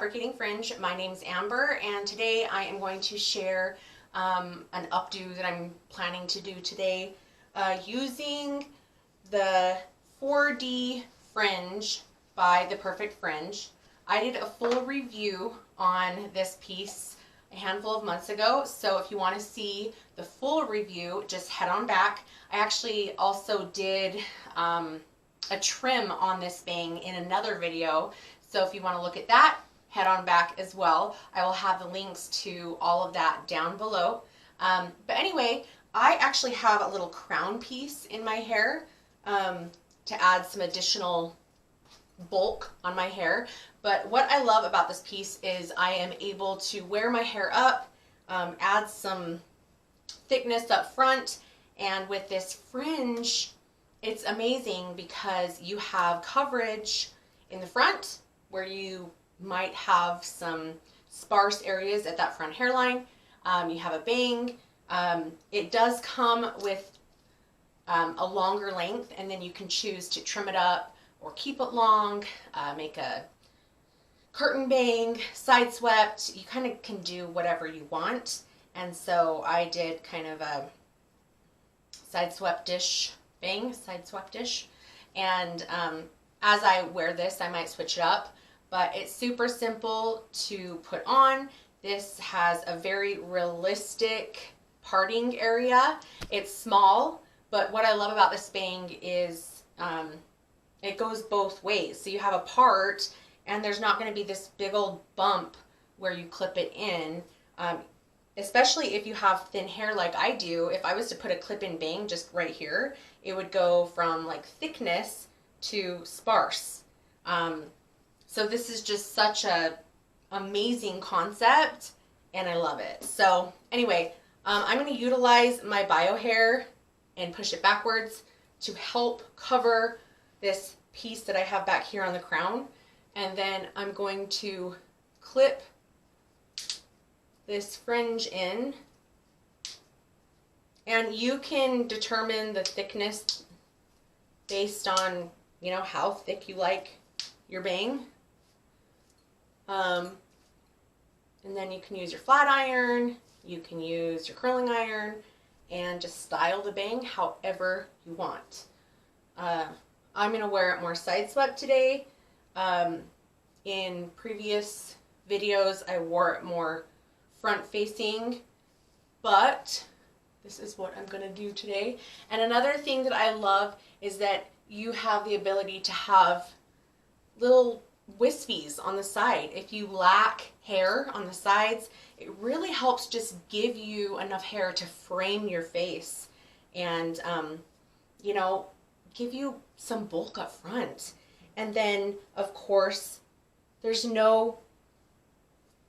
Fabricating Fringe. My name's Amber, and today I am going to share an updo that I'm planning to do today using the 4D Fringe by The Perfect Fringe. I did a full review on this piece a handful of months ago, so if you want to see the full review, just head on back. I actually also did a trim on this bang in another video, so if you want to look at that, head on back as well. I will have the links to all of that down below. But anyway, I actually have a little crown piece in my hair to add some additional bulk on my hair. But what I love about this piece is I am able to wear my hair up, add some thickness up front, and with this fringe, it's amazing because you have coverage in the front where you might have some sparse areas at that front hairline. You have a bang. It does come with a longer length, and then you can choose to trim it up or keep it long, make a curtain bang, side swept. You kind of can do whatever you want. And so I did kind of a side swept-ish bang, side swept-ish. And as I wear this, I might switch it up, but it's super simple to put on. This has a very realistic parting area. It's small, but what I love about this bang is it goes both ways. So you have a part, and there's not going to be this big old bump where you clip it in. Especially if you have thin hair like I do. If I was to put a clip-in bang just right here, it would go from like thickness to sparse. So this is just such a amazing concept, and I love it. So anyway, I'm going to utilize my bio hair and push it backwards to help cover this piece that I have back here on the crown. And then I'm going to clip this fringe in, and you can determine the thickness based on, you know, how thick you like your bang. And then you can use your flat iron, you can use your curling iron, and just style the bang however you want. I'm going to wear it more side swept today. In previous videos I wore it more front facing, but this is what I'm going to do today. And another thing that I love is that you have the ability to have little wispies on the side. If you lack hair on the sides, it really helps just give you enough hair to frame your face and you know, give you some bulk up front. And then of course there's no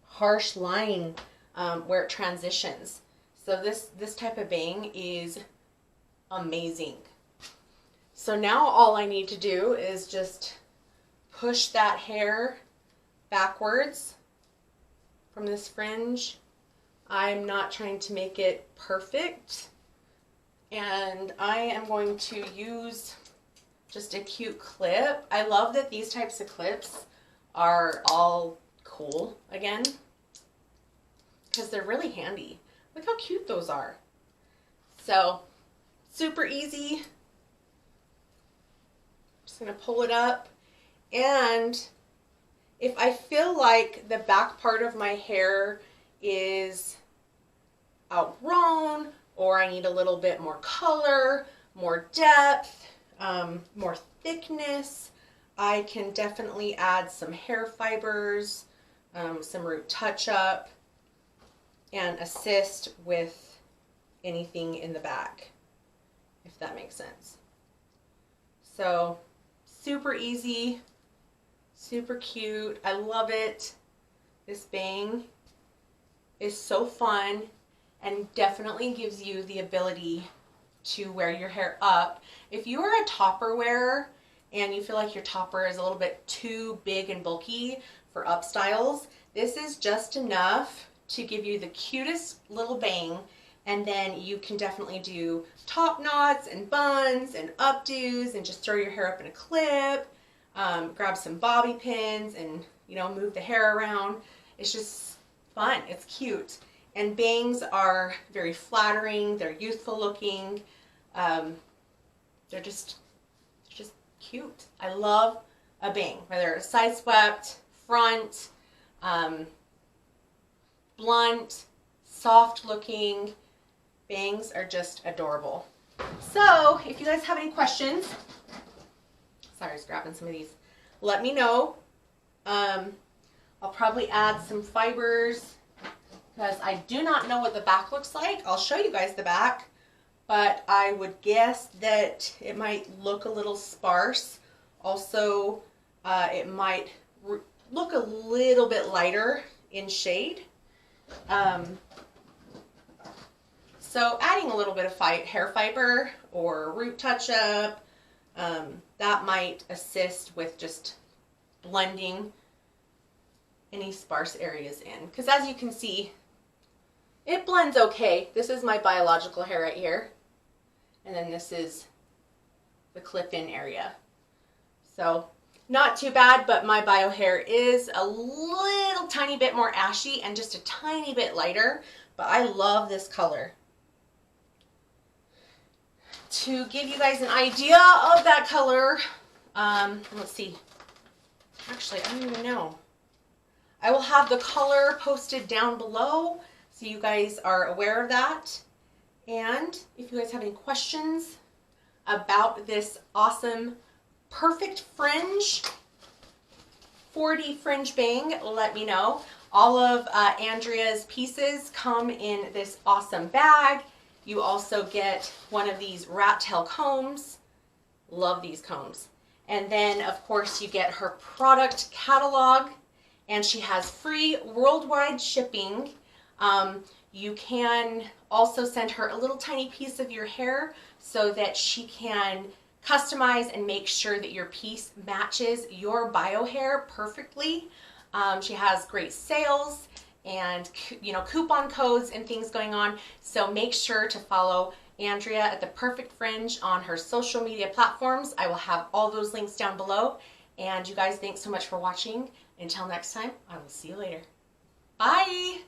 harsh line where it transitions. So this type of bang is amazing. So now all I need to do is just push that hair backwards from this fringe. I'm not trying to make it perfect, and I am going to use just a cute clip. I love that these types of clips are all cool again, because they're really handy. Look how cute those are. So, super easy. Just gonna pull it up, and if I feel like the back part of my hair is outgrown, or I need a little bit more color, more depth, more thickness, I can definitely add some hair fibers, some root touch-up, and assist with anything in the back, if that makes sense. So super easy, super cute. I love it. This bang is so fun and definitely gives you the ability to wear your hair up. If you are a topper wearer and you feel like your topper is a little bit too big and bulky for up styles, this is just enough to give you the cutest little bang, and then you can definitely do top knots and buns and updos and just throw your hair up in a clip, grab some bobby pins and you know, move the hair around. It's just fun. It's cute. And bangs are very flattering. They're youthful looking. They're just cute. I love a bang, whether it's side swept, front, blunt, soft looking. Bangs are just adorable. So if you guys have any questions, sorry, I was grabbing some of these, let me know. I'll probably add some fibers because I do not know what the back looks like. I'll show you guys the back, but I would guess that it might look a little sparse. Also, it might look a little bit lighter in shade. So adding a little bit of hair fiber or root touch-up, that might assist with just blending any sparse areas in. Because as you can see, it blends okay. This is my biological hair right here. And then this is the clip-in area. So not too bad, but my bio hair is a little tiny bit more ashy and just a tiny bit lighter. But I love this color. To give you guys an idea of that color, let's see. Actually, I don't even know. I will have the color posted down below so you guys are aware of that. And if you guys have any questions about this awesome, perfect fringe, 4D fringe bang, let me know. All of Andrea's pieces come in this awesome bag. You also get one of these rat tail combs. Love these combs. And then, of course, you get her product catalog, and she has free worldwide shipping. You can also send her a little tiny piece of your hair so that she can customize and make sure that your piece matches your bio hair perfectly. She has great sales and, you know, coupon codes and things going on. So make sure to follow Andrea at The Perfect Fringe on her social media platforms. I will have all those links down below. And you guys, thanks so much for watching. Until next time, I will see you later. Bye!